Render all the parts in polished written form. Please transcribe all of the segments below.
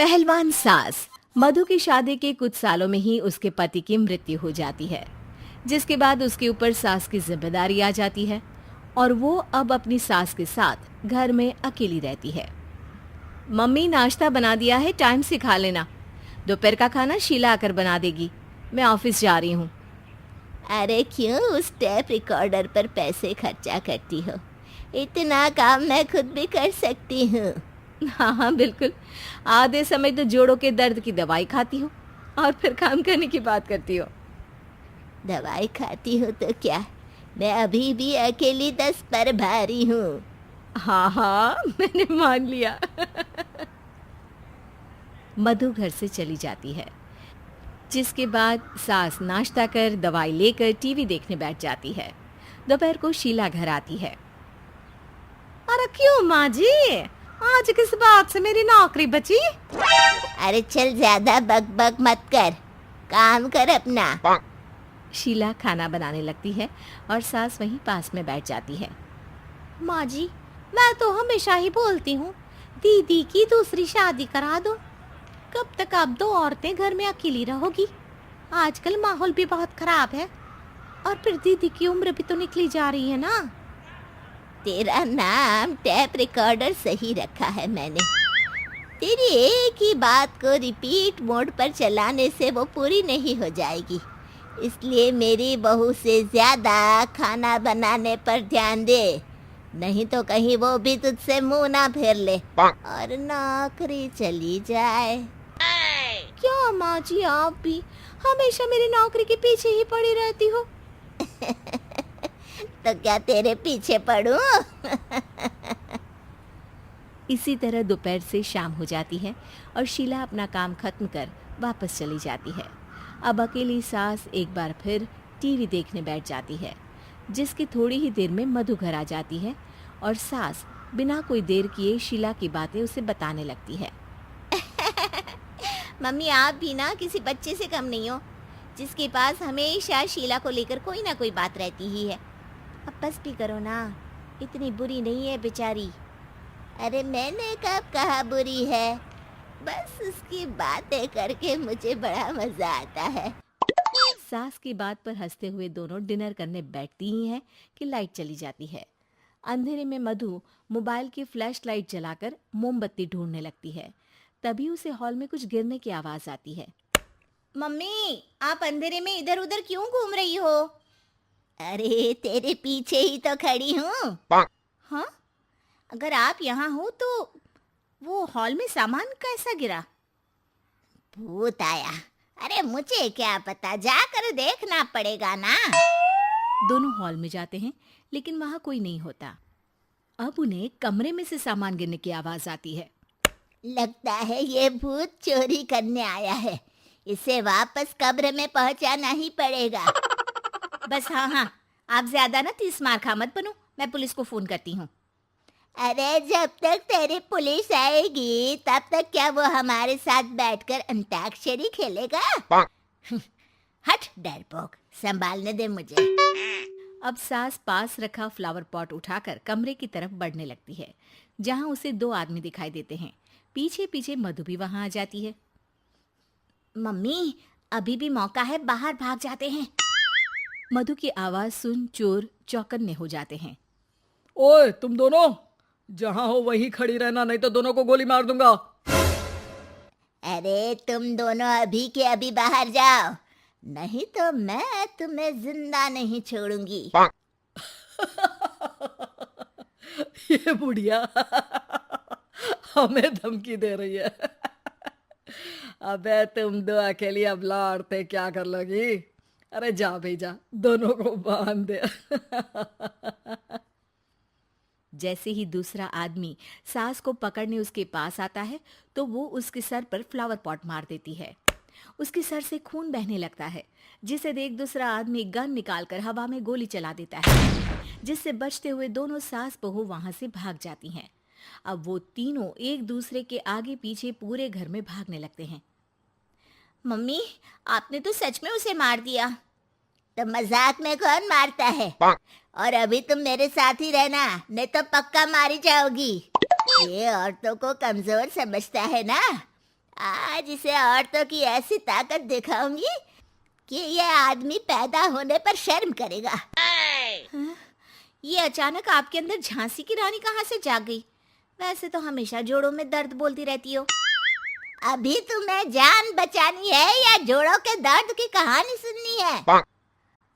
पहलवान सास। मधु की शादी के कुछ सालों में ही उसके पति की मृत्यु हो जाती है, जिसके बाद उसके ऊपर सास की जिम्मेदारी आ जाती है और वो अब अपनी सास के साथ घर में अकेली रहती है। मम्मी, नाश्ता बना दिया है, टाइम से खा लेना। दोपहर का खाना शीला आकर बना देगी। मैं ऑफिस जा रही हूँ। अरे क्यों उस टेप रिकॉर्डर पर पैसे खर्चा करती हो? इतना काम मैं खुद भी कर सकती हूँ। हाँ हाँ बिल्कुल। आधे समय तो जोड़ों के दर्द की दवाई खाती हो और फिर काम करने की बात करती हो। दवाई खाती हो तो क्या, मैं अभी भी अकेली 10 पर भारी हूँ। हाँ हाँ मैंने मान लिया। मधु घर से चली जाती है, जिसके बाद सास नाश्ता कर दवाई लेकर टीवी देखने बैठ जाती है। दोपहर को शीला घर आती है। अरे क्यों माँ जी, आज किस बात से मेरी नौकरी बची? अरे चल, ज्यादा बक मत कर, काम कर अपना। शीला खाना बनाने लगती है और सास वहीं पास में बैठ जाती है। माँ जी, मैं तो हमेशा ही बोलती हूँ, दीदी की दूसरी शादी करा दो। कब तक आप दो औरतें घर में अकेली रहोगी? आजकल माहौल भी बहुत खराब है और फिर दीदी की उम्र भी तो निकली जा रही है ना। तेरा नाम टेप रिकॉर्डर सही रखा है मैंने। तेरी एक ही बात को रिपीट मोड पर चलाने से वो पूरी नहीं हो जाएगी, इसलिए मेरी बहू से ज्यादा खाना बनाने पर ध्यान दे, नहीं तो कहीं वो भी तुझसे मुंह ना फेर ले और नौकरी चली जाए। क्या माँ जी, आप भी हमेशा मेरी नौकरी के पीछे ही पड़ी रहती हो? तो क्या तेरे पीछे पड़ूं? इसी तरह दोपहर से शाम हो जाती है और शीला अपना काम खत्म कर वापस चली जाती है। अब अकेली सास एक बार फिर टीवी देखने बैठ जाती है, जिसकी थोड़ी ही देर में मधु घर आ जाती है और सास बिना कोई देर किए शीला की बातें उसे बताने लगती है। मम्मी, आप भी ना किसी बच्चे से कम नहीं हो, जिसके पास हमेशा शीला को लेकर कोई ना कोई बात रहती ही है। अब बस भी करो ना, इतनी बुरी नहीं है बेचारी। अरे मैंने कब कहा बुरी है, बस उसकी बातें करके मुझे बड़ा मजा आता है। सास की बात पर हंसते हुए दोनों डिनर करने बैठती ही हैं कि लाइट चली जाती है। अंधेरे में मधु मोबाइल की फ्लैश लाइट जलाकर मोमबत्ती ढूंढने लगती है। तभी उसे हॉल में कुछ गिरने की आवाज आती है। मम्मी, आप अंधेरे में इधर उधर क्यों घूम रही हो? अरे तेरे पीछे ही तो खड़ी हूँ। हाँ, अगर आप यहाँ हो तो वो हॉल में सामान कैसा गिरा? भूत आया। अरे मुझे क्या पता, जाकर देखना पड़ेगा ना। दोनों हॉल में जाते हैं, लेकिन वहां कोई नहीं होता। अब उन्हें कमरे में से सामान गिरने की आवाज आती है। लगता है ये भूत चोरी करने आया है, इसे वापस कब्र में पहुंचाना ही पड़ेगा। बस हाँ, आप ज्यादा ना 30 मार खा मत बनो, मैं पुलिस को फोन करती हूँ। अरे जब तक तेरी पुलिस आएगी तब तक क्या वो हमारे साथ बैठकर अंताक्षरी खेलेगा? हट डरपोक, संभालने दे मुझे। अब सास पास रखा फ्लावर पॉट उठाकर कमरे की तरफ बढ़ने लगती है, जहां उसे 2 आदमी दिखाई देते हैं। पीछे पीछे मधु भी वहां आ जाती है। मम्मी, अभी भी मौका है, बाहर भाग जाते हैं। मधु की आवाज सुन चोर चौकन्ने हो जाते हैं। ओए तुम दोनों, जहां हो वहीं खड़ी रहना, नहीं तो दोनों को गोली मार दूंगा। अरे तुम दोनों अभी के अभी बाहर जाओ, नहीं तो मैं तुम्हें जिंदा नहीं छोड़ूंगी। ये बुढ़िया हमें धमकी दे रही है। अबे तुम दो अकेली अब लड़ते क्या कर लोगी? अरे जा भेजा, दोनों को बांध दे। जैसे ही दूसरा आदमी सास को पकड़ने उसके पास आता है, तो वो उसके सर पर फ्लावर पॉट मार देती है। उसके सर से खून बहने लगता है, जिसे देख दूसरा आदमी गन निकालकर हवा में गोली चला देता है, जिससे बचते हुए दोनों सास बहू वहां से भाग जाती हैं। अब वो तीनों एक दूसरे के आगे पीछे पूरे घर में भागने लगते हैं। मम्मी, आपने तो सच में उसे मार दिया। तो मजाक में कौन मारता है? और अभी तुम मेरे साथ ही रहना, नहीं तो पक्का मारी जाओगी। ये औरतों को कमजोर समझता है ना। आज इसे औरतों की ऐसी ताकत दिखाऊंगी कि ये आदमी पैदा होने पर शर्म करेगा। ये अचानक आपके अंदर झांसी की रानी कहाँ से जाग गई? वैसे तो हमेशा जोड़ों में दर्द बोलती रहती हो। अभी तुम्हें जान बचानी है या जोड़ों के दर्द की कहानी सुननी है?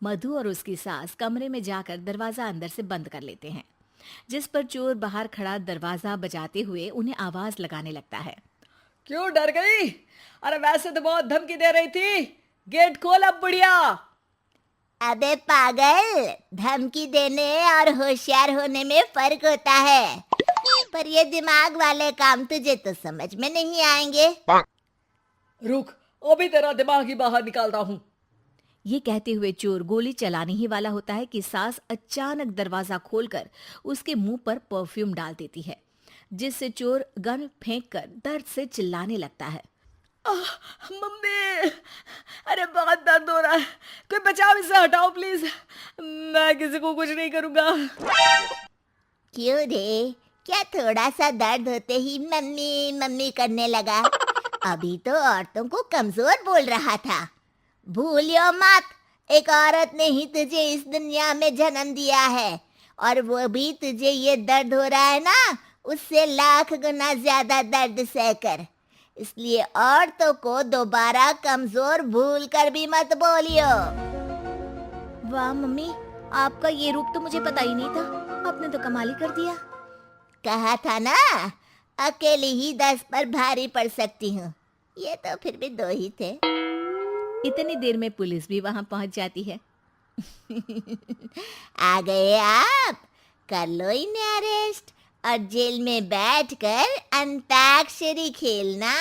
मधु और उसकी सास कमरे में जाकर दरवाजा अंदर से बंद कर लेते हैं, जिस पर चोर बाहर खड़ा दरवाजा बजाते हुए उन्हें आवाज लगाने लगता है। क्यों डर गई? अरे वैसे तो बहुत धमकी दे रही थी। गेट खोल अब बुढ़िया। अबे पागल, धमकी देने और होशियार होने में फर्क होता है, पर ये दिमाग वाले काम तुझे तो समझ में नहीं आएंगे। रुक, अभी तेरा दिमाग ही बाहर निकालता हूँ। ये कहते हुए चोर गोली चलाने ही वाला होता है कि सास अचानक दरवाजा खोलकर उसके मुंह पर परफ्यूम डाल देती है, जिससे चोर गन फेंककर दर्द से चिल्लाने लगता है। मम्मी, अरे बहुत दर्द हो रहा है, कोई बचाओ, इसे हटाओ प्लीज। मैं किसी को कुछ नहीं करूंगा। क्यों रे, क्या थोड़ा सा दर्द होते ही मम्मी मम्मी करने लगा? अभी तो औरतों को कमजोर बोल रहा था। भूलियो मत, एक औरत ने ही तुझे इस दुनिया में जन्म दिया है, और वो भी तुझे ये दर्द हो रहा है ना, उससे लाख गुना ज्यादा दर्द सहकर। इसलिए औरतों को दोबारा कमजोर भूल कर भी मत बोलियो। वाह मम्मी, आपका ये रूप तो मुझे पता ही नहीं था। आपने तो कमाल ही कर दिया। कहा था ना, अकेली ही 10 पर भारी पड़ सकती हूँ। ये तो फिर भी 2 ही थे। इतनी देर में पुलिस भी वहां पहुंच जाती है। आ गए आप, कर लो इन्हें अरेस्ट और जेल में बैठकर अंताक्षरी खेलना।